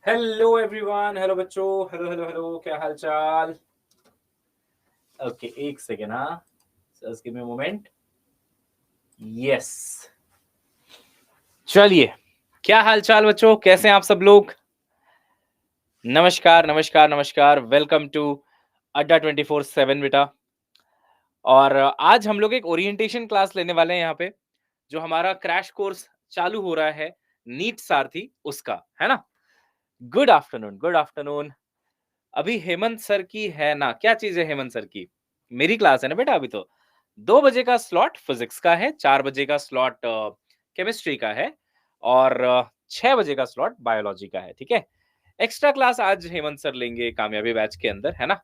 Hello everyone, hello बच्चों, hello hello hello, क्या हाल चाल। ओके, एक सेकेंड। हाँ, just give me moment. Yes, चलिए। क्या हाल चाल बच्चों, कैसे हैं आप सब लोग। नमस्कार नमस्कार नमस्कार, वेलकम टू अड्डा 24/7 बेटा। और आज हम लोग एक ओरिएंटेशन क्लास लेने वाले हैं यहाँ पे, जो हमारा क्रैश कोर्स चालू हो रहा है नीट सारथी उसका, है ना। Good afternoon, good afternoon. अभी हेमंत सर की है ना, क्या चीज है हेमंत सर की। मेरी क्लास है ना बेटा। अभी तो 2 बजे का स्लॉट फिजिक्स का है, 4 बजे का स्लॉट केमिस्ट्री का है, और 6 बजे का स्लॉट बायोलॉजी का है। ठीक है, एक्स्ट्रा क्लास आज हेमंत सर लेंगे कामयाबी बैच के अंदर, है ना।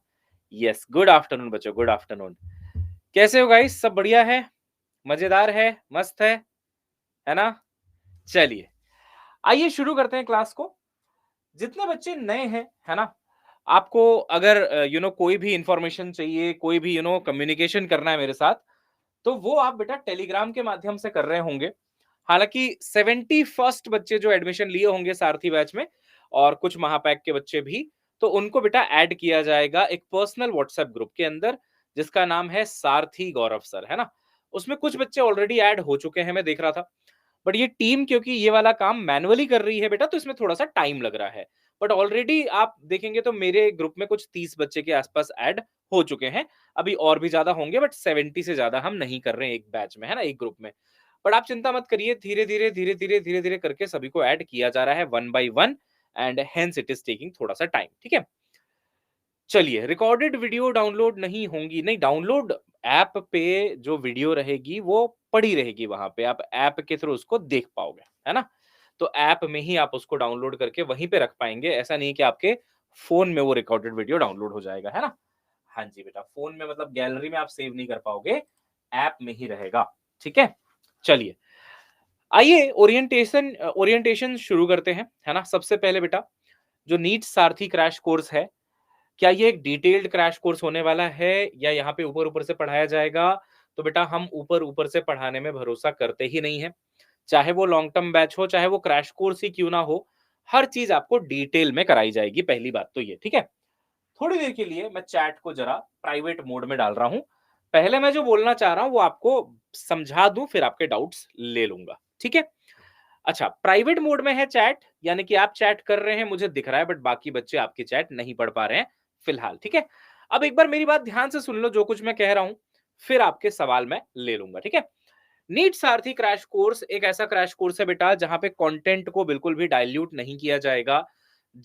यस, गुड आफ्टरनून बच्चों, गुड आफ्टरनून। कैसे हो गाइस, सब बढ़िया है, मजेदार है, मस्त है ना। चलिए, आइए शुरू करते हैं क्लास को। जितने बच्चे नए हैं, है ना, आपको अगर कोई भी इंफॉर्मेशन चाहिए, कोई भी कम्युनिकेशन करना है मेरे साथ, तो वो आप बेटा टेलीग्राम के माध्यम से कर रहे होंगे। हालांकि 71st बच्चे जो एडमिशन लिए होंगे सारथी बैच में, और कुछ महापैक के बच्चे भी, तो उनको बेटा ऐड किया जाएगा एक पर्सनल व्हाट्सएप ग्रुप के अंदर, जिसका नाम है सारथी गौरव सर, है ना। उसमें कुछ बच्चे ऑलरेडी ऐड हो चुके हैं, मैं देख रहा था। बट ये टीम क्योंकि ये वाला काम मैनुअली कर रही है बेटा, तो इसमें थोड़ा सा टाइम लग रहा है। बट ऑलरेडी आप देखेंगे तो मेरे ग्रुप में कुछ 30 बच्चे के आसपास ऐड हो चुके हैं। अभी और भी ज्यादा होंगे, बट 70 से ज्यादा हम नहीं कर रहे हैं एक बैच में, है ना, एक ग्रुप में। बट आप चिंता मत करिए, धीरे धीरे धीरे धीरे धीरे धीरे करके सभी को ऐड किया जा रहा है, one by one. And hence it is taking थोड़ा सा टाइम। ठीक है, चलिए। रिकॉर्डेड वीडियो डाउनलोड नहीं होंगी, नहीं, डाउनलोड ऐप पे जो वीडियो रहेगी वो पड़ी रहेगी, वहां पे आप ऐप के थ्रू उसको देख पाओगे, है ना। तो ऐप में ही आप उसको डाउनलोड करके वहीं पे रख पाएंगे, ऐसा नहीं कि आपके फोन में वो रिकॉर्डेड वीडियो डाउनलोड हो जाएगा, है ना। हाँ जी बेटा, फोन में मतलब गैलरी में आप सेव नहीं कर पाओगे, ऐप में ही रहेगा। ठीक है, चलिए, आइए ओरिएंटेशन ओरिएंटेशन शुरू करते हैं, है ना। सबसे पहले बेटा, जो नीट सारथी क्रैश कोर्स है, क्या ये एक डिटेल्ड क्रैश कोर्स होने वाला है, या यहाँ पे ऊपर ऊपर से पढ़ाया जाएगा। तो बेटा हम ऊपर ऊपर से पढ़ाने में भरोसा करते ही नहीं है। चाहे वो लॉन्ग टर्म बैच हो, चाहे वो क्रैश कोर्स ही क्यों ना हो, हर चीज आपको डिटेल में कराई जाएगी, पहली बात तो ये। ठीक है, थोड़ी देर के लिए मैं चैट को जरा प्राइवेट मोड में डाल रहा हूं। पहले मैं जो बोलना चाह रहा हूं वो आपको समझा दूं, फिर आपके डाउट्स ले लूंगा। ठीक है, अच्छा, प्राइवेट मोड में है चैट, यानी कि आप चैट कर रहे हैं, मुझे दिख रहा है, बट बाकी बच्चे आपकी चैट नहीं पढ़ पा रहे हैं फिलहाल। ठीक है, अब एक बार मेरी बात ध्यान से सुन लो, जो कुछ मैं कह रहा हूं, फिर आपके सवाल मैं ले लूंगा। ठीक है, नीट सारथी क्रैश कोर्स एक ऐसा क्रैश कोर्स है बेटा, जहां पे कंटेंट को बिल्कुल भी डाइल्यूट नहीं किया जाएगा।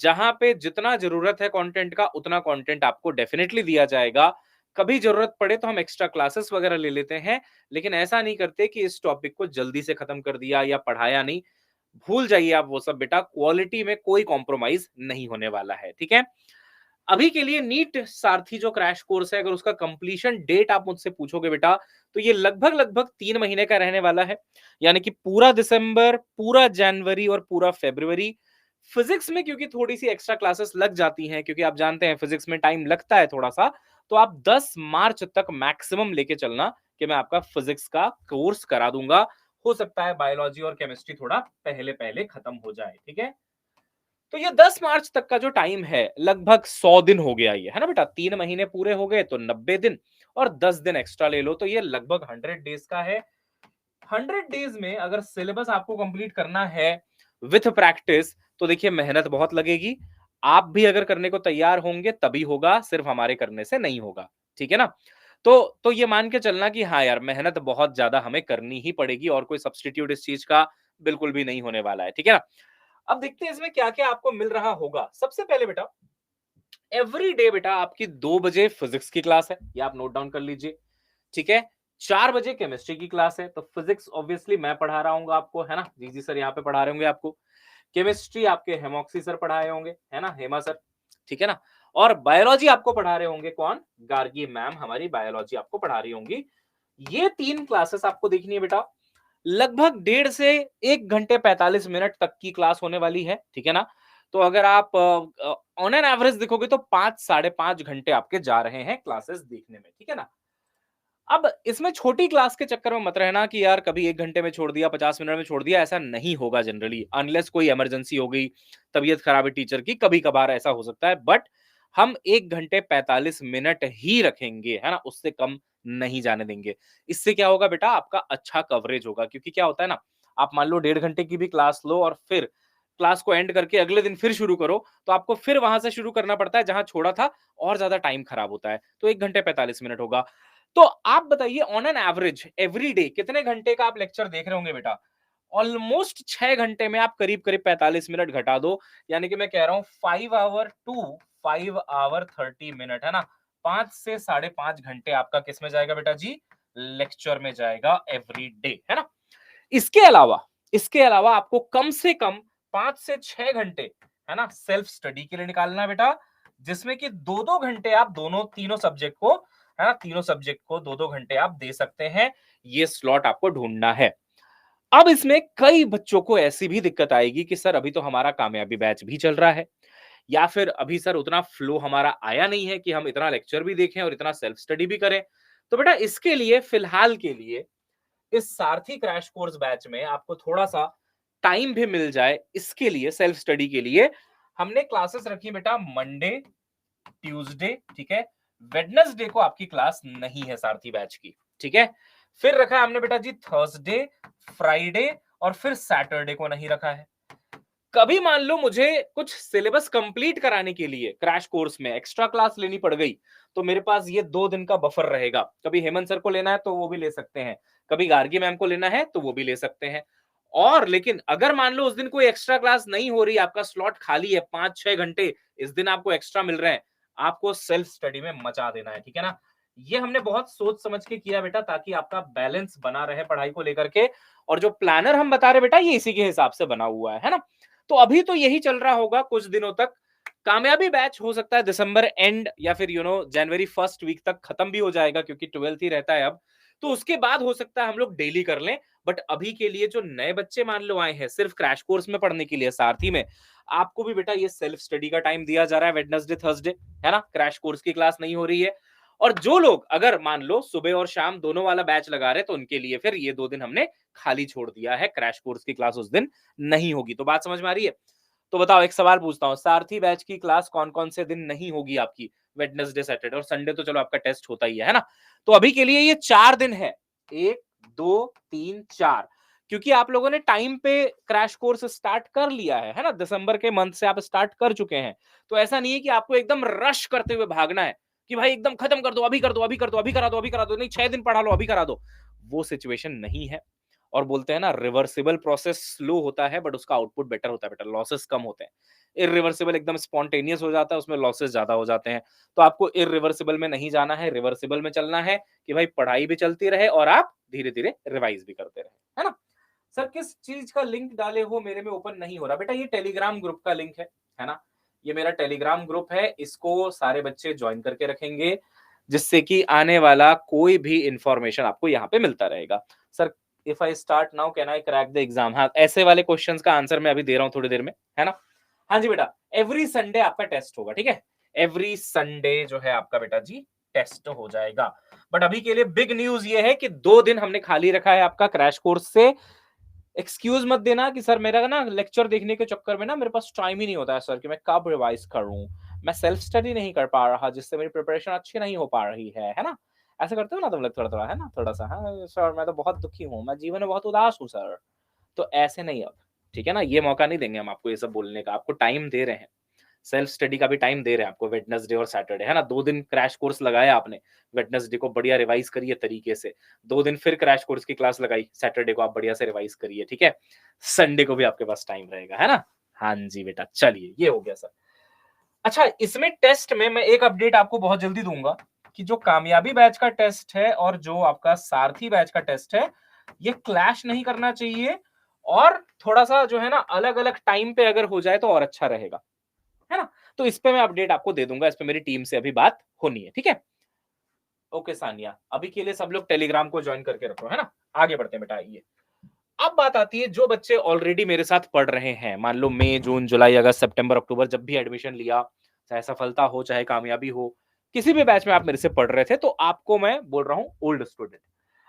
जहां पे जितना जरूरत है कंटेंट का, उतना कंटेंट आपको डेफिनेटली दिया जाएगा। कभी जरूरत पड़े तो हम एक्स्ट्रा क्लासेस वगैरह ले लेते हैं, लेकिन ऐसा नहीं करते कि इस टॉपिक को जल्दी से खत्म कर दिया या पढ़ाया नहीं। भूल जाइए आप वो सब बेटा, क्वालिटी में कोई कॉम्प्रोमाइज नहीं होने वाला है। ठीक है, अभी के लिए नीट सारथी जो क्रैश कोर्स है, अगर उसका कंप्लीशन डेट आप मुझसे पूछोगे बेटा, तो ये लगभग लगभग 3 महीने का रहने वाला है। यानी कि पूरा दिसंबर, पूरा जनवरी और पूरा फरवरी। फिजिक्स में क्योंकि थोड़ी सी एक्स्ट्रा क्लासेस लग जाती हैं, क्योंकि आप जानते हैं फिजिक्स में टाइम लगता है थोड़ा सा, तो आप 10 मार्च तक मैक्सिमम लेके चलना कि मैं आपका फिजिक्स का कोर्स करा दूंगा। हो सकता है बायोलॉजी और केमिस्ट्री थोड़ा पहले पहले खत्म हो जाए। ठीक है, तो ये 10 मार्च तक का जो टाइम है, लगभग 100 दिन हो गया ये, है ना बेटा। 3 महीने पूरे हो गए तो 90 दिन, और 10 दिन एक्स्ट्रा ले लो तो ये लगभग 100 डेज का है। 100 डेज में अगर सिलेबस आपको कंप्लीट करना है विथ प्रैक्टिस, तो देखिए मेहनत बहुत लगेगी। आप भी अगर करने को तैयार होंगे तभी होगा, सिर्फ हमारे करने से नहीं होगा। ठीक है ना। तो ये मान के चलना कि हाँ यार, मेहनत बहुत ज्यादा हमें करनी ही पड़ेगी, और कोई सब्सटीट्यूट इस चीज का बिल्कुल भी नहीं होने वाला है। ठीक है ना। अब देखते हैं इसमें क्या क्या आपको मिल रहा होगा। सबसे पहले बेटा, एवरी डे बेटा आपकी 2 बजे फिजिक्स की क्लास है, ये आप नोट डाउन कर लीजिए। ठीक है, 4 बजे केमिस्ट्री की क्लास है, तो फिजिक्स ऑब्वियसली मैं पढ़ा रहा हूँ आपको, है ना। जी जी सर यहाँ पे पढ़ा रहे होंगे आपको। केमिस्ट्री आपके हेमोक्सी सर पढ़ाए होंगे, है ना, हेमा सर। ठीक है ना। और बायोलॉजी आपको पढ़ा रहे होंगे कौन, गार्गी मैम हमारी बायोलॉजी आपको पढ़ा रही होंगी। ये 3 क्लासेस आपको देखनी है बेटा। लगभग 1.5 से 1 घंटे 45 मिनट तक की क्लास होने वाली है। ठीक है ना। तो अगर आप ऑन एन एवरेज देखोगे तो 5 साढ़े 5 घंटे आपके जा रहे हैं क्लासेस देखने में। ठीक है ना। अब इसमें छोटी क्लास के चक्कर में मत रहना कि यार कभी 1 घंटे में छोड़ दिया, 50 मिनट में छोड़ दिया, ऐसा नहीं होगा जनरली अनलेस कोई इमरजेंसी हो गई, तबीयत खराब है टीचर की, कभी-कभार ऐसा हो सकता है बट हम 1 घंटे 45 मिनट ही रखेंगे, है ना? उससे कम नहीं जाने देंगे। इससे क्या होगा बेटा आपका अच्छा कवरेज होगा क्योंकि क्या होता है ना, आप मान लो 1.5 घंटे की भी क्लास लो और फिर क्लास को एंड करके अगले दिन फिर शुरू करो, तो आपको फिर वहाँ से शुरू करना पड़ता है जहाँ छोड़ा था और ज़्यादा टाइम खराब होता है। तो 1 घंटे 45 मिनट होगा। तो आप बताइए on an average every day कितने घंटे का आप लेक्चर देख रहे होंगे बेटा? ऑलमोस्ट 6 घंटे में आप करीब-करीब 45 मिनट घटा दो, यानी कि मैं कह रहा हूँ 5 आवर टू 5 आवर 30 मिनट, है ना? 5 से साढ़े 5 घंटे आपका किसमें जाएगा बेटा जी? लेक्चर में जाएगा एवरी डे, है ना? इसके अलावा आपको कम से कम 5 से 6 घंटे, है ना? सेल्फ स्टडी के लिए निकालना है बेटा, जिसमें कि 2-2 घंटे आप दोनों तीनों सब्जेक्ट को, है ना? तीनों सब्जेक्ट को 2-2 घंटे आप दे सकते हैं। ये स्लॉट आपको ढूँढना है। अब इसमें कई बच्चों को ऐसी भी दिक्कत आएगी कि सर अभी तो हमारा कामयाबी बैच भी चल रहा है या फिर अभी सर उतना फ्लो हमारा आया नहीं है कि हम इतना लेक्चर भी देखें और इतना सेल्फ स्टडी भी करें। तो बेटा इसके लिए फिलहाल के लिए इस सारथी क्रैश कोर्स बैच में आपको थोड़ा-सा टाइम भी मिल जाए, इसके लिए सेल्फ स्टडी के लिए हमने क्लासेस रखी बेटा मंडे, ट्यूसडे, ठीक है? वेडनेसडे को आपकी क्लास नहीं है सारथी बैच की, ठीक है? फिर रखा है हमने बेटा जी थर्सडे, फ्राइडे और फिर सैटरडे को नहीं रखा है। कभी मान लो मुझे कुछ सिलेबस कंप्लीट कराने के लिए क्रैश कोर्स में एक्स्ट्रा क्लास लेनी पड़ गई, तो मेरे पास ये 2 दिन का बफर रहेगा। कभी हेमंत सर को लेना है तो वो भी ले सकते हैं, कभी गार्गी मैम को लेना है तो वो भी ले सकते हैं। और लेकिन अगर मान लो उस दिन कोई एक्स्ट्रा क्लास नहीं हो रही, आपका स्लॉट खाली है, 5-6 घंटे इस दिन आपको एक्स्ट्रा मिल रहे हैं, आपको सेल्फ स्टडी में मचा देना है, ठीक है ना? ये हमने बहुत सोच समझ के किया बेटा ताकि आपका बैलेंस बना रहे पढ़ाई को लेकर के और जो प्लानर हम बता रहे बेटा ये इसी के हिसाब से बना हुआ है ना? तो अभी तो यही चल रहा होगा कुछ दिनों तक। कामयाबी बैच हो सकता है दिसंबर एंड या फिर जनवरी फर्स्ट वीक तक खत्म भी हो जाएगा क्योंकि 12th ही रहता है अब। तो उसके बाद हो सकता है हम लोग डेली कर लें, बट अभी के लिए जो नए बच्चे मान लो आए हैं सिर्फ क्रैश कोर्स में पढ़ने के लिए सारथी में, आपको भी बेटा ये सेल्फ स्टडी का टाइम दिया जा रहा है वेडनेसडे, थर्सडे, है ना? क्रैश कोर्स की क्लास नहीं हो रही है। और जो लोग अगर मान लो सुबह और शाम दोनों वाला बैच लगा रहे तो उनके लिए फिर ये 2 दिन हमने खाली छोड़ दिया है, क्रैश कोर्स की क्लास उस दिन नहीं होगी। तो बात समझ में आ रही है? तो बताओ एक सवाल पूछता हूँ, सारथी बैच की क्लास कौन-कौन से दिन नहीं होगी आपकी? वेडनेसडे, सैटरडे और संडे तो चलो आपका टेस्ट होता ही है ना? तो अभी के लिए ये 4 दिन है। 1, 2, 3, 4 क्योंकि आप लोगों ने टाइम पे क्रैश कोर्स स्टार्ट कर लिया है ना? दिसंबर के मंथ से आप स्टार्ट कर चुके हैं। तो ऐसा नहीं है कि आपको एकदम रश करते हुए भागना है कि भाई एकदम खत्म कर दो, अभी कर दो, अभी कर दो, अभी करा दो, अभी करा दो, नहीं 6 दिन पढ़ा लो, अभी करा दो। वो सिचुएशन नहीं है। और बोलते हैं ना रिवर्सिबल प्रोसेस स्लो होता है बट उसका आउटपुट बेटर होता है बेटा, लॉसेस कम होते हैं। इरिवर्सिबल एकदम स्पॉन्टेनियस हो जाता है, उसमें लॉसेस ज्यादा हो जाते हैं। तो आपको इरिवर्सिबल में नहीं जाना है, रिवर्सिबल में चलना है कि भाई पढ़ाई भी चलती रहे और आप धीरे-धीरे रिवाइज भी करते रहे, है ना? सर किस चीज का लिंक डाले हो मेरे में ओपन नहीं हो रहा? बेटा ये टेलीग्राम ग्रुप का लिंक है ना? ये मेरा टेलीग्राम ग्रुप है, इसको सारे बच्चे ज्वाइन करके रखेंगे, जिससे कि आने वाला कोई भी इंफॉर्मेशन आपको यहाँ पे मिलता रहेगा। Sir if I start now can I crack the exam? हाँ, ऐसे वाले क्वेश्चंस का आंसर मैं अभी दे रहा हूँ थोड़ी देर में, है ना? हाँ जी बेटा, एवरी संडे आपका टेस्ट होगा, ठीक है? एवरी संडे जो है आपका बेटा जी टेस्ट हो जाएगा। बट अभी के लिए बिग न्यूज़ ये है कि 2 दिन हमने खाली रखा है आपका क्रैश कोर्स से। एक्सक्यूज़ मत देना कि सर मेरा ना लेक्चर देखने के चक्कर में ना मेरे पास टाइम ही नहीं होता है सर कि मैं कब रिवाइज़ करूँ। मैं सेल्फ स्टडी नहीं कर पा रहा जिससे मेरी प्रिपरेशन अच्छी नहीं हो पा रही है ना? ऐसा करते हो ना तुम लोग थोड़ा-थोड़ा, है ना? थोड़ा-सा हाँ, सर मैं तो बहुत दुखी हूँ, मैं जीवन में बहुत उदास हूँ सर। तो ऐसे नहीं अब, ठीक है ना? ये मौका नहीं देंगे हम आपको ये सब बोलने का, आपको टाइम दे रहे हैं। सेल्फ स्टडी का भी टाइम दे रहे हैं आपको वेडनेसडे और सैटरडे, है ना? 2 दिन क्रैश कोर्स लगाया आपने, वेडनेसडे को बढ़िया रिवाइज़ करिए तरीके से, 2 दिन फिर क्रैश कोर्स की क्लास लगाई, सैटरडे को आप बढ़िया से रिवाइज़ करिए, ठीक है? संडे को भी आपके पास टाइम रहेगा, है ना? हाँ जी बेटा, चलिए ये हो गया सर। अच्छा इसमें टेस्ट में मैं एक अपडेट आपको बहुत जल्दी दूँगा कि जो कामयाबी बैच का टेस्ट है और जो आपका सारथी बैच का टेस्ट है, ये क्लैश नहीं करना चाहिए और थोड़ा-सा जो है ना अलग-अलग टाइम पे अगर हो जाए तो और अच्छा रहेगा। है ना? तो इस पे मैं अपडेट आपको दे दूँगा, इस पे मेरी टीम से अभी बात होनी है, ठीक है? ओके सानिया, अभी के लिए सब लोग टेलीग्राम को जॉइन करके रखो, है ना? आगे बढ़ते हैं बेटा आइए। अब बात आती है जो बच्चे ऑलरेडी मेरे साथ पढ़ रहे हैं, मान लो मई, जून, जुलाई, अगस्त, सितंबर, अक्टूबर जब भी एडमिशन लिया, चाहे सफलता हो, चाहे कामयाबी हो, किसी भी बैच में आप मेरे से पढ़ रहे थे, तो आपको मैं बोल रहा हूँ ओल्ड स्टूडेंट।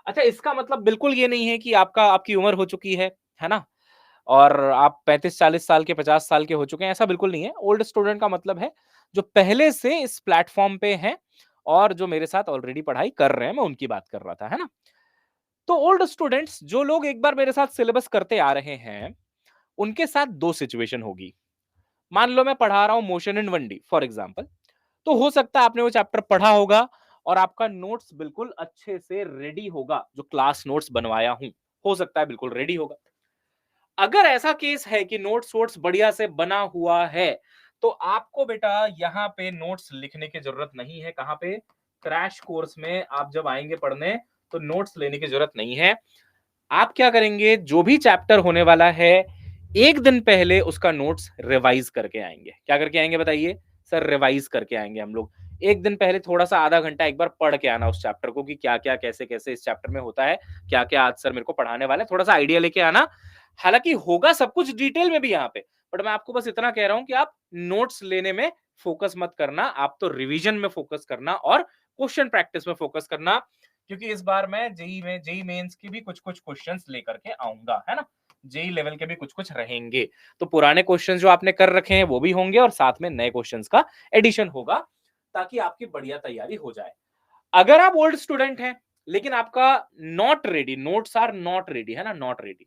अच्छा, इसका मतलब बिल्कुल ये नहीं है कि आपकी उम्र हो चुकी है ना? और आप 35-40 साल के, 50 साल के हो चुके हैं, ऐसा बिल्कुल नहीं है। ओल्ड स्टूडेंट का मतलब है, जो पहले से इस प्लेटफ़ॉर्म पे हैं और जो मेरे साथ ऑलरेडी पढ़ाई कर रहे हैं, मैं उनकी बात कर रहा था, है ना? तो ओल्ड स्टूडेंट्स जो लोग एक बार मेरे साथ सिलेबस करते आ रहे हैं, उनके साथ 2 सिचुएशन होगी। मान लो मैं पढ़ा रहा हूँ motion in 1D for example, तो हो सकता है आपने वो चैप्टर पढ़ा होगा और आपका नोट्स बिल्कुल अच्छे से रेडी होगा, जो क्लास नोट्स बनवाया हूँ, हो सकता है बिल्कुल रेडी होगा। अगर ऐसा केस है कि नोट्स वोट्स बढ़िया से बना हुआ है, तो आपको बेटा यहाँ पे नोट्स लिखने की जरूरत नहीं है। कहाँ पे? क्रैश कोर्स में आप जब आएंगे पढ़ने, तो नोट्स लेने की जरूरत नहीं है। आप क्या करेंगे, जो भी चैप्टर होने वाला है, एक दिन पहले उसका नोट्स रिवाइज करके आएंगे। क्या करके आएंगे बताइए? सर रिवाइज करके आएंगे हम लोग। एक दिन पहले थोड़ा सा आधा घंटा एक बार पढ़ के आना उस चैप्टर को, कि क्या क्या कैसे कैसे इस चैप्टर में होता है, क्या क्या आज सर मेरे को पढ़ाने वाला है, थोड़ा सा आइडिया लेके आना। हालांकि होगा सब कुछ डिटेल में भी यहाँ पे, बट मैं आपको बस इतना कह रहा हूं कि आप नोट्स लेने में फोकस मत करना, आप तो रिवीजन में फोकस करना और क्वेश्चन प्रैक्टिस में फोकस करना। क्योंकि इस बार मैं जेई मेंस की भी कुछ कुछ क्वेश्चंस लेकर के आऊंगा, है ना? जेई लेवल के भी कुछ कुछ रहेंगे, तो पुराने क्वेश्चंस जो आपने कर रखे हैं वो भी होंगे और साथ में नए क्वेश्चंस का एडिशन होगा, ताकि आपकी बढ़िया तैयारी हो जाए। अगर आप ओल्ड स्टूडेंट हैं, लेकिन आपका not ready, notes are not ready, है ना? नॉट रेडी,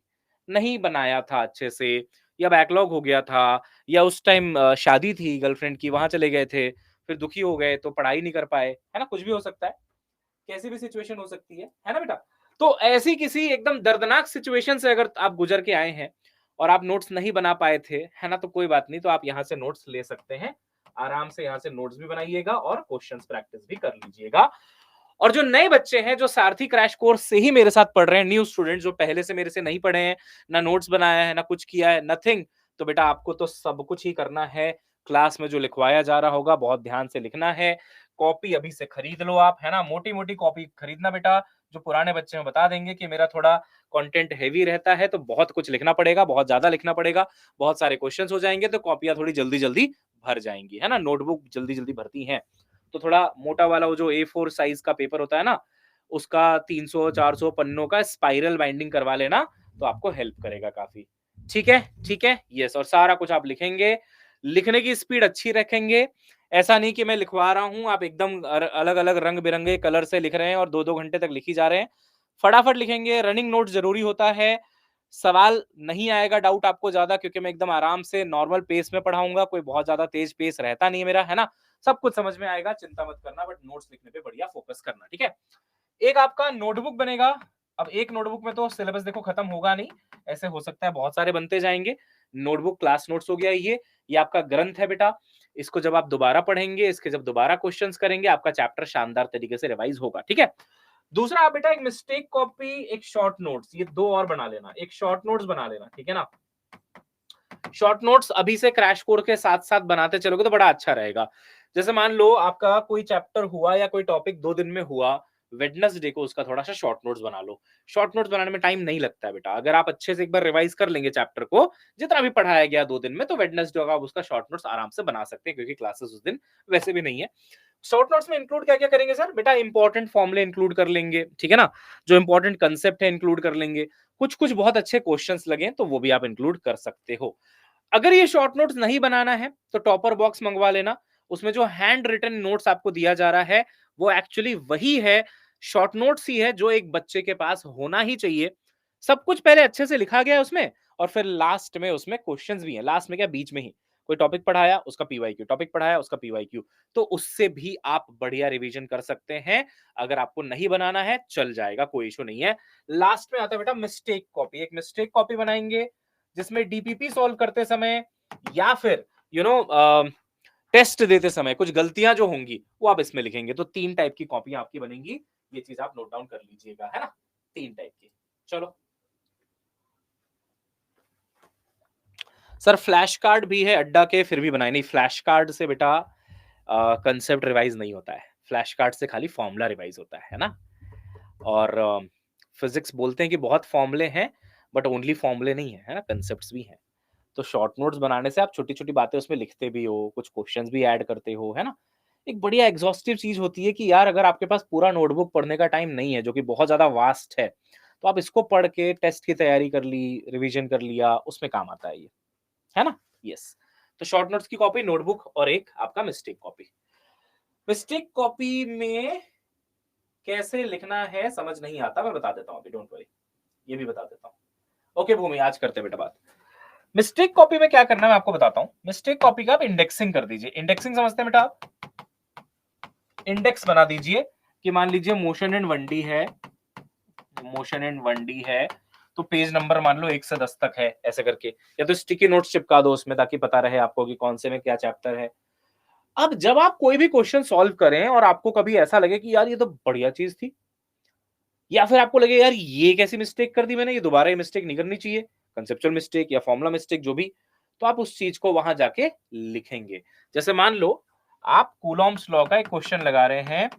नहीं बनाया था अच्छे से, या बैकलॉग हो गया था, या उस टाइम शादी थी गर्लफ्रेंड की, वहां चले गए थे, फिर दुखी हो गए तो पढ़ाई नहीं कर पाए, है ना? कुछ भी हो सकता है, कैसी भी सिचुएशन हो सकती है ना बेटा? तो ऐसी किसी एकदम दर्दनाक सिचुएशन से अगर आप गुजर के आए हैं और आप नोट्स नहीं बना पाए थे, है ना? तो कोई बात नहीं, तो आप यहाँ से नोट्स ले सकते हैं। आराम से यहाँ से नोट्स भी बनाइएगा और क्वेश्चंस प्रैक्टिस भी कर लीजिएगा। और जो नए बच्चे हैं, जो सारथी क्रैश कोर्स से ही मेरे साथ पढ़ रहे हैं, न्यू स्टूडेंट जो पहले से मेरे से नहीं पढ़े हैं, ना नोट्स बनाया है, ना कुछ किया है, नथिंग, तो बेटा आपको तो सब कुछ ही करना है। क्लास में जो लिखवाया जा रहा होगा बहुत ध्यान से लिखना है। कॉपी अभी से खरीद लो आप, है ना? मोटी-मोटी कॉपी खरीदना बेटा। जो पुराने बच्चे हैं बता देंगे कि मेरा थोड़ा कंटेंट हेवी रहता है, तो बहुत कुछ लिखना पड़ेगा, बहुत ज़्यादा लिखना पड़ेगा, बहुत सारे क्वेश्चंस हो जाएँगे, तो कॉपियाँ थोड़ी जल्दी-जल्दी भर जाएँगी, है ना? नोटबुक जल्दी-जल्दी भरती हैं। तो थोड़ा मोटा वाला वो जो A4 साइज़ का पेपर होता है ना, उसका 300-400 पन्नों का स्पाइरल बाइंडिंग करवा लेना, तो आपको हेल्प करेगा काफ़ी। ठीक है? ठीक है? यस, और सारा कुछ आप लिखेंगे, लिखने की स्पीड अच्छी रखेंगे। ऐसा नहीं कि मैं लिखवा रहा हूँ, आप एकदम अलग-अलग रंग-बिरंगे कलर से लिख रहे हैं और 2-2 घंटे तक लिखी जा रहे हैं। फटाफट लिखेंगे, रनिंग नोट ज़रूरी होता है। सवाल नहीं आएगा डाउट आपको ज़्यादा, क्योंकि मैं एकदम आराम से नॉर्मल पेस में पढ़ाऊँगा, कोई बहुत ज़्यादा तेज़ पेस रहता नहीं है मेरा, है ना? सब कुछ समझ में आएगा, चिंता मत करना, बट नोट्स लिखने पे बढ़िया फोकस करना, ठीक है? एक आपका नोटबुक बनेगा। अब एक नोटबुक में तो सिलेबस देखो खत्म होगा नहीं, ऐसे हो सकता है बहुत सारे बनते जाएँगे। नोटबुक क्लास नोट्स हो गया ये आपका ग्रंथ है बेटा। इसको जब आप दोबारा पढ़ेंगे, इसके जब दोबारा क्वेश्चंस करेंगे, आपका चैप्टर शानदार तरीके से रिवाइज होगा, ठीक है? दूसरा आप बेटा एक मिस्टेक कॉपी, एक शॉर्ट नोट्स, ये 2 और बना लेना। एक शॉर्ट नोट्स बना लेना, ठीक है ना? शॉर्ट नोट्स अभी से क्रैश कोर्स के साथ-साथ बनाते चलोगे तो बड़ा अच्छा रहेगा। जैसे मान लो आपका कोई चैप्टर हुआ या कोई टॉपिक 2 दिन में हुआ, वेडनेसडे को उसका थोड़ा-सा शॉर्ट नोट्स बना लो। शॉर्ट नोट्स बनाने में टाइम नहीं लगता है बेटा। अगर आप अच्छे से एक बार रिवाइज कर लेंगे चैप्टर को, जितना भी पढ़ाया गया 2 दिन में, तो वेडनेसडे को आप उसका शॉर्ट नोट्स आराम से बना सकते हैं, क्योंकि क्लासेस उस दिन वैसे भी नहीं है। शॉर्ट नोट्स में इंक्लूड क्या-क्या करेंगे सर? बेटा इंपॉर्टेंट फॉर्मूले इंक्लूड कर लेंगे, ठीक है ना? जो इंपॉर्टेंट कांसेप्ट है इंक्लूड कर लेंगे। कुछ-कुछ बहुत अच्छे क्वेश्चंस लगे तो वो भी आप इंक्लूड कर सकते हो। अगर ये शॉर्ट नोट्स नहीं बनाना है, तो टॉपर बॉक्स मंगवा लेना। उसमें जो हैंड रिटन नोट्स आपको दिया जा रहा है, वो एक्चुअली वही है, शॉर्ट नोट्स ही है जो एक बच्चे के पास होना ही चाहिए। सब कुछ पहले अच्छे से लिखा गया है उसमें, और फिर लास्ट में उसमें क्वेश्चंस भी हैं। लास्ट में क्या, बीच में ही कोई टॉपिक पढ़ाया उसका पीवाईक्यू, टॉपिक पढ़ाया उसका पीवाईक्यू। तो उससे भी आप बढ़िया रिवीजन कर सकते हैं। अगर आपको नहीं बनाना है, चल जाएगा, कोई इश्यू नहीं है। लास्ट में आता है बेटा मिस्टेक कॉपी। एक मिस्टेक कॉपी बनाएंगे, जिसमें डीपीपी सॉल्व करते समय या फिर यू नो टेस्ट देते समय कुछ गलतियां जो होंगी वो आप इसमें लिखेंगे। तो 3 टाइप की कॉपियां आपकी बनेंगी। ये चीज आप नोट डाउन कर लीजिएगा, है ना? 3 टाइप की। चलो सर, फ्लैश कार्ड भी है अड्डा के, फिर भी बनाए नहीं। फ्लैश कार्ड से बेटा कंसेप्ट रिवाइज नहीं होता है। फ्लैश कार्ड से खाली फॉर्मूला रिवाइज होता है ना? और फिजिक्स बोलते हैं कि बहुत फॉर्मूले हैं, बट ओनली फॉर्मूले नहीं है, है ना? कंसेप्ट्स भी हैं। तो शॉर्ट नोट्स बनाने से आप छोटी-छोटी बातें उसमें लिखते भी हो, कुछ क्वेश्चंस भी ऐड करते हो, है ना? एक बढ़िया एग्ज़ॉस्टिव चीज़ होती है कि यार अगर आपके पास पूरा नोटबुक पढ़ने का टाइम नहीं है, जो कि बहुत ज़्यादा वास्ट है, तो आप इसको पढ़ के टेस्ट की तैयारी कर ली, रिवीजन कर लिया, उसमें काम आता है ये। है ना? यस। तो शॉर्ट नोट्स की कॉपी, नोटबुक और एक आपका मिस्टेक कॉपी। मिस्टेक कॉपी में कैसे लिखना है समझ नहीं आता, मैं बता देता हूँ अभी, डोंट वरी, ये भी बता देता हूँ। ओके भूमि, आज करते हैं बेटा बात। मिस्टेक कॉपी में क्या करना है मैं आपको बताता हूँ। मिस्टेक कॉपी का आप इंडेक्सिंग कर दीजिए। इंडेक्सिंग समझते हैं बेटा आप? इंडेक्स बना दीजिए कि मान लीजिए मोशन इन 1D है, मोशन इन 1D है, तो पेज नंबर मान लो 1 से 10 तक है, ऐसे करके। या तो स्टिकी नोट्स चिपका दो उसमें ताकि पता रहे आपको कि कौन से में क्या चैप्टर है। अब जब आप कोई भी क्वेश्चन सॉल्व करें और आपको कभी ऐसा लगे कि यार ये तो बढ़िया चीज थी, या फिर आपको लगे यार ये कैसी मिस्टेक कर दी मैंने, ये दोबारा ये मिस्टेक नहीं करनी चाहिए, कंसेप्चुअल मिस्टेक या फॉर्मूला मिस्टेक जो भी, तो आप उस चीज को वहां जाके लिखेंगे। जैसे मान लो आप कूलॉम्स लॉ का एक क्वेश्चन लगा रहे हैं,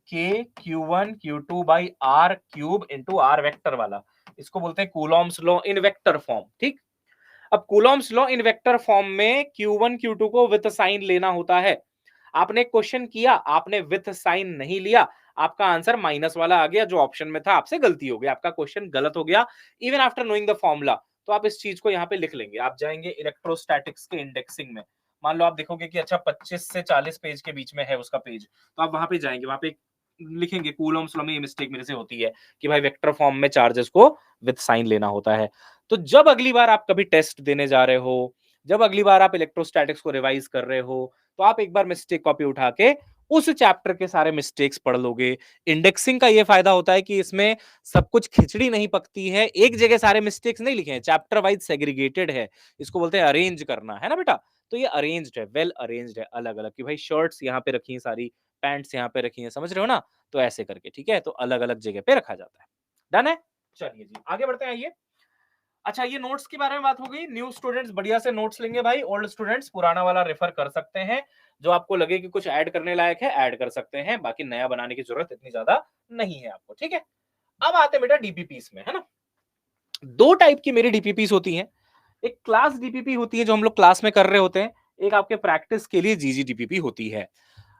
के Q1 Q2 by r cube into r vector वाला, इसको बोलते हैं Coulomb's law in vector form, ठीक। अब Coulomb's law in vector form में Q1 Q2 को विथ साइन लेना होता है। आपने क्वेश्चन किया, आपने विथ साइन नहीं लिया, आपका आंसर माइनस वाला आ गया, जो ऑप्शन में था आपसे गलती हो गई, आपका क्वेश्चन गलत हो गया, even after knowing the formula. तो आप इस चीज को यहाँ पे लिख लेंगे। आप जाएंगे इलेक्ट्रोस्टैटिक्स के इंडेक्सिंग में, मान लो आप देखोगे कि अच्छा 25 से 40 पेज के बीच में है उसका पेज, तो आप वहां पे जाएंगे, वहां पे लिखेंगे कूलॉम्स लॉ में ये मिस्टेक मेरे से होती है कि भाई वेक्टर फॉर्म में चार्जेस को विथ साइन लेना होता है। तो जब अगली बार आप कभी टेस्ट देने जा रहे हो, जब अगली बार आप इलेक्ट्रोस्टैटिक्स को रिवाइज कर रहे हो, तो आप एक बार मिस्टेक कॉपी उठा के उस चैप्टर के सारे मिस्टेक्स पढ़ लोगे। इंडेक्सिंग का ये फायदा होता है कि इसमें सब कुछ खिचड़ी नहीं पकती है, एक जगह सारे मिस्टेक्स नहीं लिखे हैं, चैप्टर वाइज सेग्रीगेटेड है। इसको बोलते हैं अरेंज करना, है ना बेटा? तो ये अरेंज्ड है, वेल अरेंज्ड है, अलग अलग, कि भाई शर्ट्स यहाँ पे रखी हैं सारी, पैंट्स यहाँ पे रखी हैं, समझ रहे हो ना? तो ऐसे करके, ठीक है, तो अलग अलग जगह पे रखा जाता है। डन है? चलिए जी आगे बढ़ते हैं, आइए। अच्छा, ये नोट्स के बारे में बात हो गई। न्यू स्टूडेंट्स बढ़िया से नोट्स लेंगे भाई, ओल्ड स्टूडेंट्स पुराना वाला रेफर कर सकते हैं। जो आपको लगे कि कुछ ऐड करने लायक है, ऐड कर सकते हैं, बाकी नया बनाने की जरूरत इतनी ज्यादा नहीं है आपको, ठीक है। अब आते हैं बेटा डीपीपीस में, है ना। दो टाइप की मेरी डीपीपीस होती हैं। एक क्लास डीपीपी होती है जो हम लोग क्लास में कर रहे होते हैं, एक आपके प्रैक्टिस के लिए जीजी डीपीपी होती है।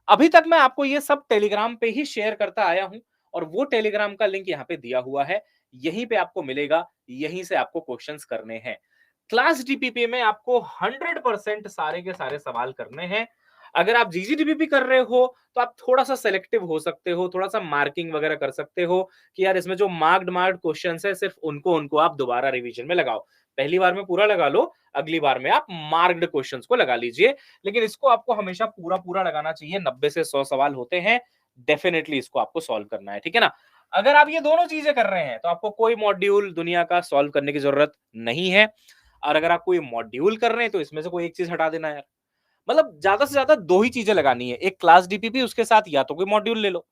अभी तक मैं आपको ये सब टेलीग्राम पे ही शेयर करता आया हूं, और वो टेलीग्राम का लिंक यहाँ पे दिया हुआ है, यहीं पे आपको मिलेगा, यहीं से आपको क्वेश्चंस करने हैं। क्लास डीपीपी में आपको 100% सारे के सारे सवाल करने हैं। अगर आप जीजीडीपीपी कर रहे हो तो आप थोड़ा सा सेलेक्टिव हो सकते हो, थोड़ा सा मार्किंग वगैरह कर सकते हो कि यार इसमें जो मार्क्ड क्वेश्चंस है सिर्फ उनको उनको आप दोबारा रिवीजन में लगाओ। पहली बार में पूरा लगा लो, अगली बार में आप मार्क्ड क्वेश्चंस को लगा लीजिए। लेकिन इसको आपको हमेशा पूरा पूरा लगाना चाहिए, 90 से 100 सवाल होते हैं, डेफिनेटली इसको आपको सॉल्व करना है, ठीक है ना। अगर आप ये दोनों चीजें कर रहे हैं तो आपको कोई मॉड्यूल दुनिया का सॉल्व करने की जरूरत नहीं है। और अगर आप कोई मॉड्यूल कर रहे हैं तो इसमें से कोई एक चीज हटा देना यार। मतलब ज्यादा से ज्यादा दो ही चीजें लगानी है, एक क्लास डीपीपी, उसके साथ या तो कोई मॉड्यूल ले लो,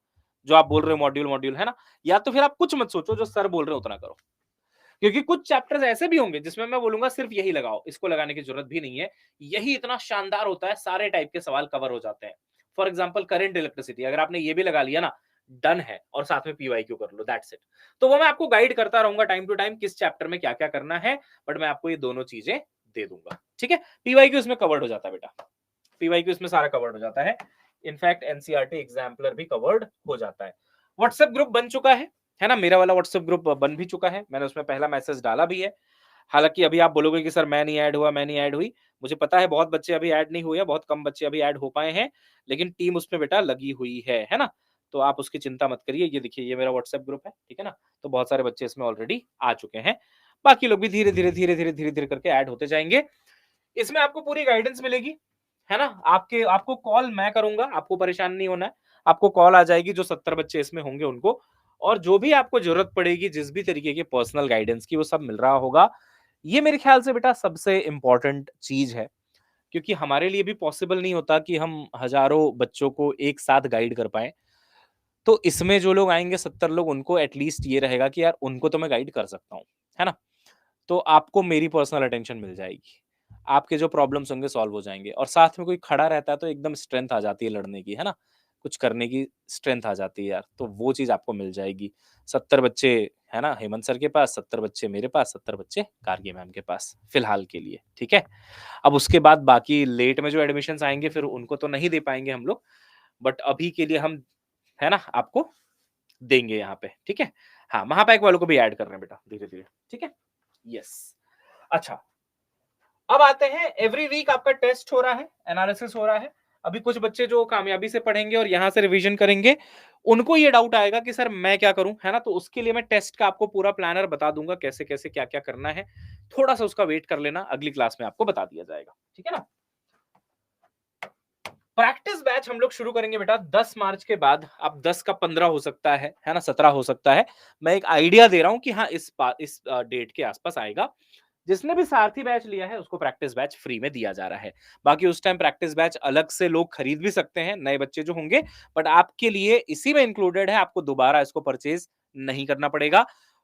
जो आप बोल रहे हो मॉड्यूल मॉड्यूल, है ना। या तो फिर आप कुछ मत सोचो, जो सर बोल रहे हो उतना करो। क्योंकि कुछ चैप्टर्स ऐसे भी होंगे जिसमें मैं बोलूंगा सिर्फ यही लगाओ, इसको लगाने की जरूरत भी नहीं है। यही इतना शानदार होता है, सारे टाइप के सवाल कवर हो जाते हैं। फॉर एग्जाम्पल करंट इलेक्ट्रिसिटी, अगर आपने ये भी लगा लिया ना, डन है, और साथ में पीवाईक्यू कर लो, दैट्स इट। तो वो मैं आपको गाइड करता रहूंगा टाइम टू टाइम, किस चैप्टर में क्या क्या करना है, बट मैं आपको ये दोनों चीजें दे दूंगा, ठीक है। पीवाईक्यू इसमें कवर्ड हो जाता है बेटा, पीवाईक्यू इसमें सारा कवर्ड हो जाता है। इनफैक्ट एनसीईआरटी एग्जाम्पलर भी कवर्ड हो जाता है। व्हाट्सएप ग्रुप बन चुका है ना, मेरा वाला व्हाट्सएप ग्रुप बन भी चुका है, मैंने उसमें पहला मैसेज डाला भी है। हालांकि अभी आप बोलोगे कि सर मैं नहीं ऐड हुआ, मैं नहीं ऐड हुई, मुझे पता है बहुत बच्चे अभी ऐड नहीं हुए हैं, बहुत कम बच्चे अभी ऐड हो पाए हैं, लेकिन टीम उसमें बेटा लगी हुई है ना। तो आप उसकी चिंता मत करिए, ये देखिए ये मेरा व्हाट्सएप ग्रुप है, ठीक है ना। तो बहुत सारे बच्चे इसमें ऑलरेडी आ चुके हैं, बाकी लोग भी धीरे धीरे धीरे धीरे धीरे धीरे करके ऐड होते जाएंगे। इसमें आपको पूरी गाइडेंस मिलेगी, है ना। आपको कॉल मैं करूंगा, आपको परेशान नहीं होना है। आपको कॉल आ जाएगी, जो 70 बच्चे इसमें होंगे उनको, और जो भी आपको जरूरत पड़ेगी जिस भी तरीके की पर्सनल गाइडेंस की, वो सब मिल रहा होगा। ये मेरे ख्याल से बेटा सबसे इंपॉर्टेंट चीज है, क्योंकि हमारे लिए भी पॉसिबल नहीं होता कि हम हजारों बच्चों को एक साथ गाइड कर पाए। तो इसमें जो लोग आएंगे 70 लोग, उनको एटलीस्ट ये रहेगा कि यार उनको तो मैं गाइड कर सकता हूँ, है ना। तो आपको मेरी पर्सनल अटेंशन मिल जाएगी, आपके जो प्रॉब्लम्स होंगे सॉल्व हो जाएंगे, और साथ में कोई खड़ा रहता है तो एकदम स्ट्रेंथ आ जाती है लड़ने की, है ना। कुछ करने की स्ट्रेंथ आ जाती है यार, तो वो चीज आपको मिल जाएगी। 70 बच्चे, है ना, हेमंत सर के पास, 70 बच्चे मेरे पास, 70 बच्चे गार्गी मैम के पास फिलहाल के लिए, ठीक है। अब उसके बाद बाकी लेट में जो एडमिशन आएंगे फिर उनको तो नहीं दे पाएंगे हम लोग, बट अभी के लिए हम, है ना, आपको देंगे यहाँ पे, ठीक है? हाँ, महापैक वालों को भी ऐड कर रहे हैं बेटा धीरे-धीरे, ठीक है? यस। अच्छा, अब आते हैं, एवरी वीक आपका टेस्ट हो रहा है, एनालिसिस हो रहा है। अभी कुछ बच्चे जो कामयाबी से पढ़ेंगे और यहाँ से रिवीजन करेंगे, उनको ये डाउट आएगा कि सर मैं क्या करूँ, है ना? तो उसके लिए मैं टेस्ट का आपको पूरा प्लानर बता दूँगा, कैसे-कैसे, क्या-क्या करना है। थोड़ा-सा उसका वेट कर लेना, अगली क्लास में आपको बता दिया जाएगा, ठीक है ना? प्रैक्टिस बैच हम लोग शुरू करेंगे बेटा 10 मार्च के बाद। अब 10 का 15 हो सकता है ना? 17 हो सकता है। मैं एक आइडिया दे रहा हूँ कि हाँ, इस डेट के आसपास आएगा। जिसने भी सारथी बैच लिया है उसको प्रैक्टिस बैच फ्री में दिया जा रहा है। बाकी उस टाइम प्रैक्टिस बैच अलग से लोग खरीद भी सकते हैं, नए बच्चे जो होंगे, बट आपके लिए इसी में इंक्लूडेड है, आपको दोबारा इसको परचेज नहीं करना पड़ेगा।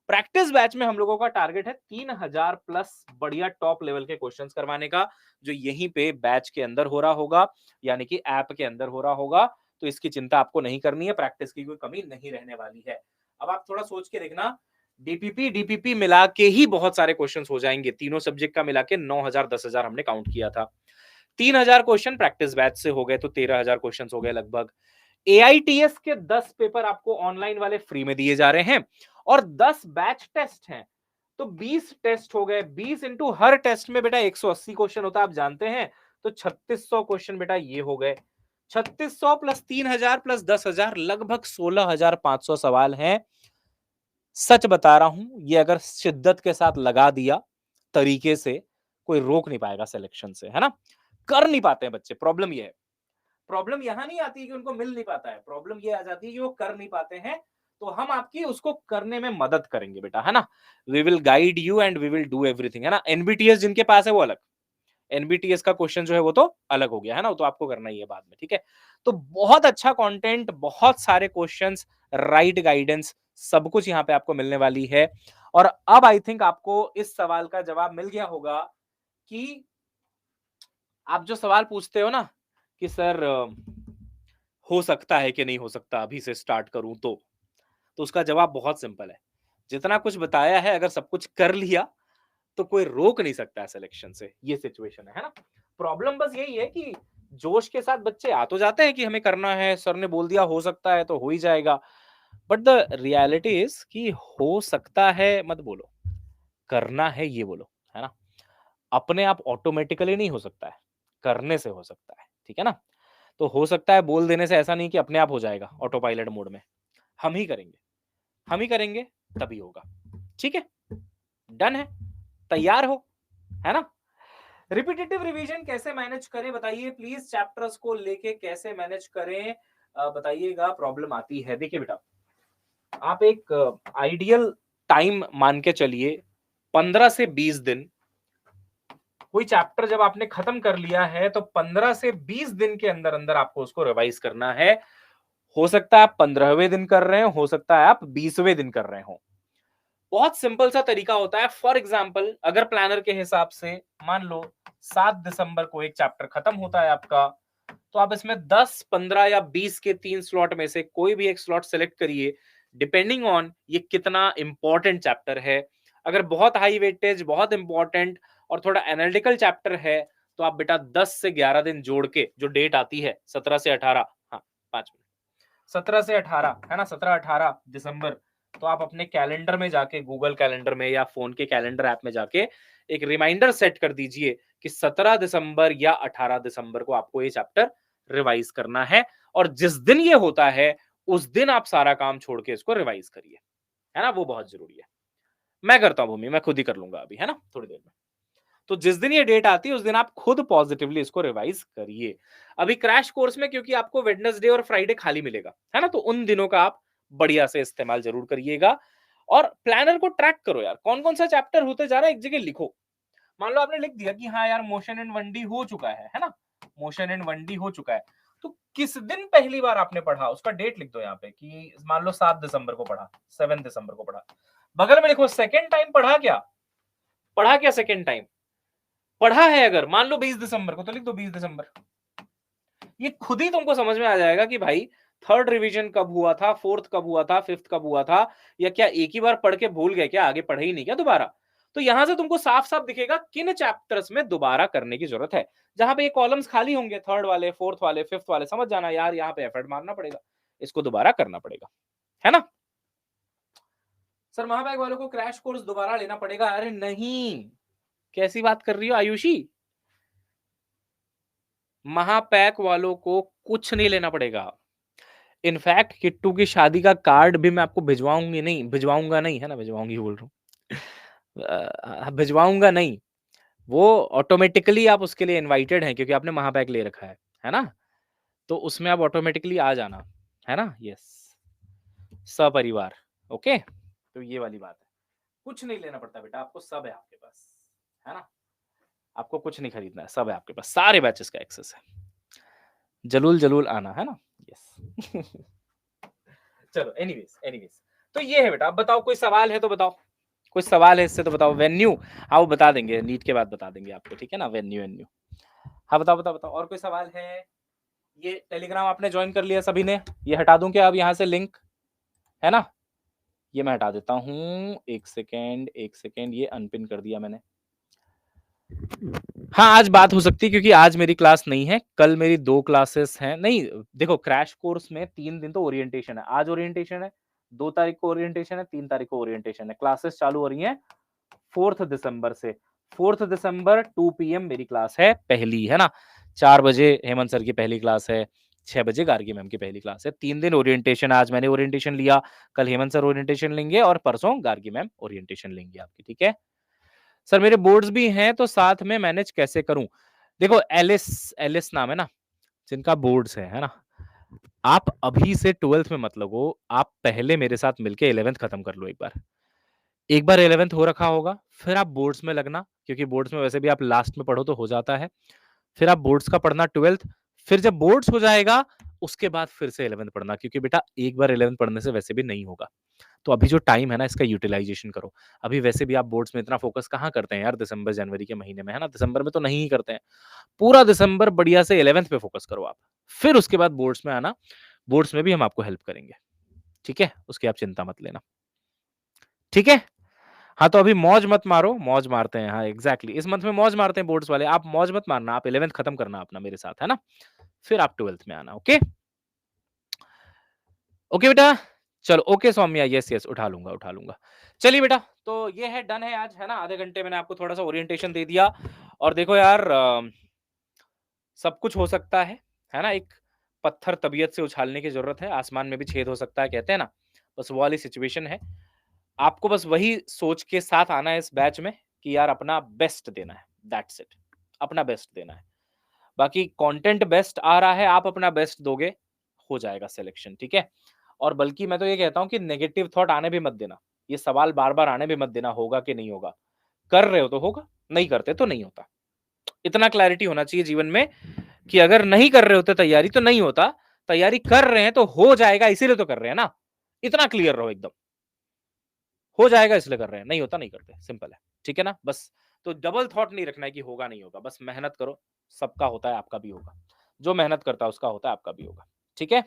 प्रैक्टिस बैच में हम लोगों का टारगेट है 3000 प्लस बढ़िया टॉप लेवल के क्वेश्चंस करवाने का, जो यहीं पे बैच के अंदर हो रहा होगा, यानी कि ऐप के अंदर हो रहा होगा। तो इसकी चिंता आपको नहीं करनी है, प्रैक्टिस की कोई कमी नहीं रहने वाली है। अब आप थोड़ा सोच के देखना, डीपीपी मिला के ही बहुत सारे क्वेश्चंस हो जाएंगे, तीनों सब्जेक्ट का मिला के 9000 10000 हमने काउंट किया था। 3000 क्वेश्चन प्रैक्टिस बैच से हो गए तो 13000 क्वेश्चंस हो गए लगभग। एआईटीएस के 10 पेपर आपको ऑनलाइन वाले फ्री में दिए जा रहे हैं और 10 बैच टेस्ट हैं, तो 20 टेस्ट हो गए। 20 इंटू हर टेस्ट में बेटा 180 क्वेश्चन होता है, आप जानते हैं। तो 3600 क्वेश्चन बेटा ये हो गए। 3600 प्लस 3000 प्लस 10000 लगभग 16500 सवाल हैं। सच बता रहा हूं, ये अगर शिद्दत के साथ लगा दिया तरीके से, कोई रोक नहीं पाएगा सिलेक्शन से, है ना? कर नहीं पाते हैं बच्चे, प्रॉब्लम ये है। प्रॉब्लम यहां नहीं आती कि उनको मिल नहीं पाता है, प्रॉब्लम ये आ जाती है कि वो कर नहीं पाते हैं। तो हम आपकी उसको करने में मदद करेंगे बेटा, है ना? We will guide you and we will do everything, है ना? एनबीटीएस जिनके पास है वो अलग, एनबीटीएस का क्वेश्चन जो है वो तो अलग हो गया, है ना? वो तो आपको करना ही है बाद में, ठीक है? तो बहुत अच्छा कंटेंट, बहुत सारे क्वेश्चंस, राइट गाइडेंस, सब कुछ यहाँ पे आपको मिलने वाली है। और अब आई थिंक आपको इस सवाल का जवाब मिल गया होगा कि आप जो सवाल पूछते हो ना कि सर हो सकता है कि नहीं हो सकता अभी से स्टार्ट करूं तो उसका जवाब बहुत सिंपल है। जितना कुछ बताया है, अगर सब कुछ कर लिया तो कोई रोक नहीं सकता है सिलेक्शन से। ये सिचुएशन है ना? प्रॉब्लम बस यही है कि जोश के साथ बच्चे आ तो जाते हैं कि हमें करना है, सर ने बोल दिया हो सकता है तो हो ही जाएगा। बट द रियलिटी इज कि हो सकता है मत बोलो, करना है ये बोलो, है ना? अपने आप ऑटोमेटिकली नहीं हो सकता है, करने से हो सकता है, ठीक है ना? तो हो सकता है बोल देने से ऐसा नहीं कि अपने आप हो जाएगा ऑटो पायलट मोड में। हम ही करेंगे, हम ही करेंगे, तभी होगा। ठीक है? डन है? तैयार हो? है ना? रिपीटेटिव रिवीजन कैसे मैनेज करें बताइए प्लीज, चैप्टर्स को लेके कैसे मैनेज करें बताइएगा। प्रॉब्लम आती है, देखिए बेटा, आप एक आइडियल टाइम मान के चलिए, 15 से 20 दिन। कोई चैप्टर जब आपने खत्म कर लिया है तो 15 से 20 दिन के अंदर अंदर आपको उसको रिवाइज करना है। हो सकता है आप 15वें दिन कर रहे हो सकता है आप 20वें दिन कर रहे हो। बहुत सिंपल सा तरीका होता है। फॉर एग्जाम्पल, अगर प्लानर के हिसाब से मान लो 7 दिसंबर को एक चैप्टर खत्म होता है आपका, तो आप इसमें 10, 15 या 20 के 3 स्लॉट में से कोई भी एक स्लॉट सेलेक्ट करिए, डिपेंडिंग ऑन ये कितना इंपॉर्टेंट चैप्टर है। अगर बहुत हाई वेटेज, बहुत इंपॉर्टेंट और थोड़ा एनालिटिकल चैप्टर है, तो आप बेटा 10 से 11 दिन जोड़ के जो डेट आती है 17 से 18, हाँ 5 मिनट, 17 से 18 है ना, 17-18 दिसंबर, तो आप अपने कैलेंडर में जाके, गूगल कैलेंडर में या फोन के कैलेंडर ऐप में जाके एक रिमाइंडर सेट कर दीजिए कि 17 दिसंबर या 18 दिसंबर को आपको ये चैप्टर रिवाइज करना है। और जिस दिन ये होता है उस दिन आप सारा काम छोड़ के इसको रिवाइज करिए, है ना? वो बहुत जरूरी है। मैं करता हूं भूमि, मैं खुद ही कर लूंगा अभी, है ना, थोड़ी देर में। तो जिस दिन ये डेट आती है उस दिन आप खुद पॉजिटिवली इसको रिवाइज करिए। अभी क्रैश कोर्स में क्योंकि आपको वेडनेसडे और फ्राइडे खाली मिलेगा, है ना, तो उन दिनों का आप बढ़िया से इस्तेमाल जरूर करिएगा। और प्लानर को ट्रैक करो यार, कौन कौन सा चैप्टर होते जा रहा है एक जगह लिखो। मान लो आपने लिख दिया कि हाँ यार मोशन इन 1D हो चुका है ना, मोशन इन 1D हो चुका है, तो किस दिन पहली बार आपने पढ़ा उसका डेट लिख दो यहाँ पे कि मान लो 7 दिसंबर को पढ़ा, 7 दिसंबर को पढ़ा। बगल में लिखो सेकेंड टाइम पढ़ा क्या, पढ़ा क्या सेकेंड टाइम पढ़ा है। अगर मान लो 20 दिसंबर को, तो लिख दो 20 दिसंबर। ये खुद ही तुमको समझ में आ जाएगा कि भाई थर्ड रिवीजन कब हुआ था, फोर्थ कब हुआ था, फिफ्थ कब हुआ था, या क्या एक ही बार पढ़ के भूल गए, क्या आगे पढ़े ही नहीं क्या दोबारा। तो यहां से तुमको साफ साफ दिखेगा किन चैप्टर्स में दोबारा करने की जरूरत है। जहां पे ये कॉलम्स खाली होंगे, थर्ड वाले, फोर्थ वाले, फिफ्थ वाले, समझ जाना यार यहाँ पे एफर्ट मारना पड़ेगा, इसको दोबारा करना पड़ेगा, है ना। सर महाबैग वालों को क्रैश कोर्स दोबारा लेना पड़ेगा? अरे नहीं, कैसी बात कर रही हो आयुषी। महापैक वालों को कुछ नहीं लेना पड़ेगा। इनफैक्ट किट्टू की शादी का कार्ड भी मैं आपको भिजवाऊंगा नहीं, है ना, भिजवाऊंगी बोल रहा हूँ। भिजवाऊंगा नहीं, वो ऑटोमेटिकली आप उसके लिए इनवाइटेड हैं क्योंकि आपने महापैक ले रखा है ना। तो उसमें आप ऑटोमेटिकली आ जाना, है ना। यस, सपरिवार। ओके, तो ये वाली बात है, कुछ नहीं लेना पड़ता बेटा, आपको सब है आपके पास, है ना। आपको कुछ नहीं खरीदना है, सब है आपके पास, सारे बैचेस का एक्सेस है। जलूल जलूल आना, है ना। यस। चलो एनीवेज एनीवेज, तो ये है बेटा। अब बताओ, कोई सवाल है तो बताओ, कोई सवाल है इससे तो बताओ। वेन्यू हाँ वो बता देंगे, नीट के बाद बता देंगे आपको, ठीक है ना। वेन्यू वेन्यू हाँ बताओ बताओ बताओ। और कोई सवाल है? ये टेलीग्राम आपने ज्वाइन कर लिया सभी ने? ये हटा दूं क्या अब यहाँ से लिंक, है ना। ये मैं हटा देता हूँ, एक सेकेंड एक सेकेंड, ये अनपिन कर दिया मैंने। हाँ आज बात हो सकती है क्योंकि आज मेरी क्लास नहीं है, कल मेरी 2 क्लासेस हैं। नहीं देखो, क्रैश कोर्स में 3 दिन तो ओरिएंटेशन है। आज ओरिएंटेशन है, 2 तारीख को ओरिएंटेशन है, 3 तारीख को ओरिएंटेशन है। क्लासेस चालू हो रही हैं 4th दिसंबर से। 4th दिसंबर 2 PM मेरी क्लास है पहली, है ना। 4 बजे हेमंत सर की पहली क्लास है, 6 बजे गार्गी मैम की पहली क्लास है। 3 दिन ओरिएंटेशन। आज मैंने ओरिएंटेशन लिया, कल हेमंत सर ओरिएंटेशन लेंगे और परसों गार्गी मैम ओरिएंटेशन लेंगे आपकी, ठीक है। सर मेरे बोर्ड्स भी हैं तो साथ में मैनेज कैसे करूं? देखो एलिस, एलिस नाम है ना जिनका बोर्ड्स है ना। आप अभी से 12th में मत लगो, आप पहले मेरे साथ मिलके 11th खत्म कर लो एक बार। एक बार 11th हो रखा होगा, फिर आप बोर्ड्स में लगना, क्योंकि बोर्ड्स में वैसे भी आप लास्ट में पढ़ो तो हो जाता है। फिर आप बोर्ड्स का पढ़ना 12th, फिर जब बोर्ड्स हो जाएगा उसके बाद फिर से 11th पढ़ना, क्योंकि बेटा एक बार 11th पढ़ने से वैसे भी नहीं होगा। तो अभी जो टाइम है ना इसका यूटिलाइजेशन करो। अभी वैसे भी आप बोर्ड्स में इतना फोकस कहाँ करते हैं यार दिसंबर जनवरी के महीने में, है ना। दिसंबर में तो नहीं ही करते हैं। पूरा दिसंबर बढ़िया से 11th पे फोकस करो आप, फिर उसके बाद बोर्ड्स में आना। बोर्ड्स में भी हम आपको हेल्प करेंगे, ठीक है, उसकी आप चिंता मत लेना, ठीक है। हाँ तो अभी मौज मत मारो, मौज मारते हैं, हाँ एग्जैक्टली इस मंथ में मौज मारते हैं बोर्ड्स वाले। आप मौज मत मारना, आप 11th खत्म करना अपना मेरे साथ, है ना। फिर आप 12th में आना। ओके ओके बेटा, चलो ओके सौम्या, यस यस उठा लूंगा उठा लूंगा। चलिए बेटा, तो ये है डन है आज, है ना। आधे घंटे मैंने आपको थोड़ा सा ओरिएंटेशन दे दिया। और देखो यार सब कुछ हो सकता है ना। एक पत्थर तबीयत से उछालने की जरूरत है, आसमान में भी छेद हो सकता है, कहते हैं ना। बस वो वाली सिचुएशन है। आपको बस वही सोच के साथ आना है इस बैच में कि यार अपना बेस्ट देना है, दैट्स इट। अपना बेस्ट देना है। बाकी कंटेंट बेस्ट आ रहा है, आप अपना बेस्ट दोगे, हो जाएगा सिलेक्शन, ठीक है। और बल्कि मैं तो ये कहता हूँ कि नेगेटिव थॉट आने भी मत देना। ये सवाल बार-बार आने भी मत देना, होगा कि नहीं होगा। कर रहे हो तो होगा, नहीं करते तो नहीं होता। इतना क्लैरिटी होना चाहिए जीवन में कि अगर नहीं कर रहे होते तैयारी तो नहीं होता, तैयारी कर रहे हैं तो हो जाएगा, इसीलिए तो कर रहे हैं ना। इतना क्लियर रहो एकदम। हो जाएगा इसलिए कर रहे हैं, नहीं होता नहीं करते, सिंपल है, ठीक है ना। बस तो डबल थॉट नहीं रखना है कि होगा नहीं होगा, बस मेहनत करो। सबका होता है, आपका भी होगा। जो मेहनत करता है उसका होता है, आपका भी होगा, ठीक है।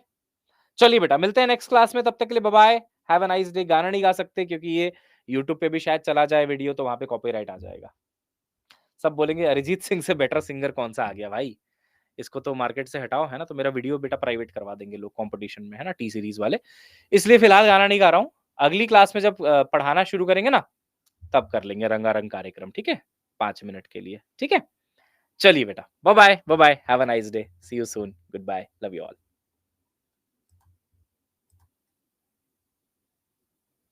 चलिए बेटा, मिलते हैं नेक्स्ट क्लास में, तब तक के लिए bye bye, have a nice day. गाना नहीं गा सकते क्योंकि ये यूट्यूब पे भी शायद चला जाए वीडियो, तो वहां पे कॉपीराइट आ जाएगा। सब बोलेंगे अरिजीत सिंह से बेटर सिंगर कौन सा आ गया भाई, इसको तो मार्केट से हटाओ, है ना। तो मेरा वीडियो बेटा प्राइवेट करवा देंगे लोग कंपटीशन में, है ना, टी सीरीज वाले। इसलिए फिलहाल गाना नहीं गा रहा हूँ। अगली क्लास में जब पढ़ाना शुरू करेंगे ना, तब कर लेंगे रंगारंग कार्यक्रम, ठीक है। 5 मिनट के लिए, ठीक है। चलिए बेटा, bye bye bye bye, have a nice day, see you soon, goodbye, love you all.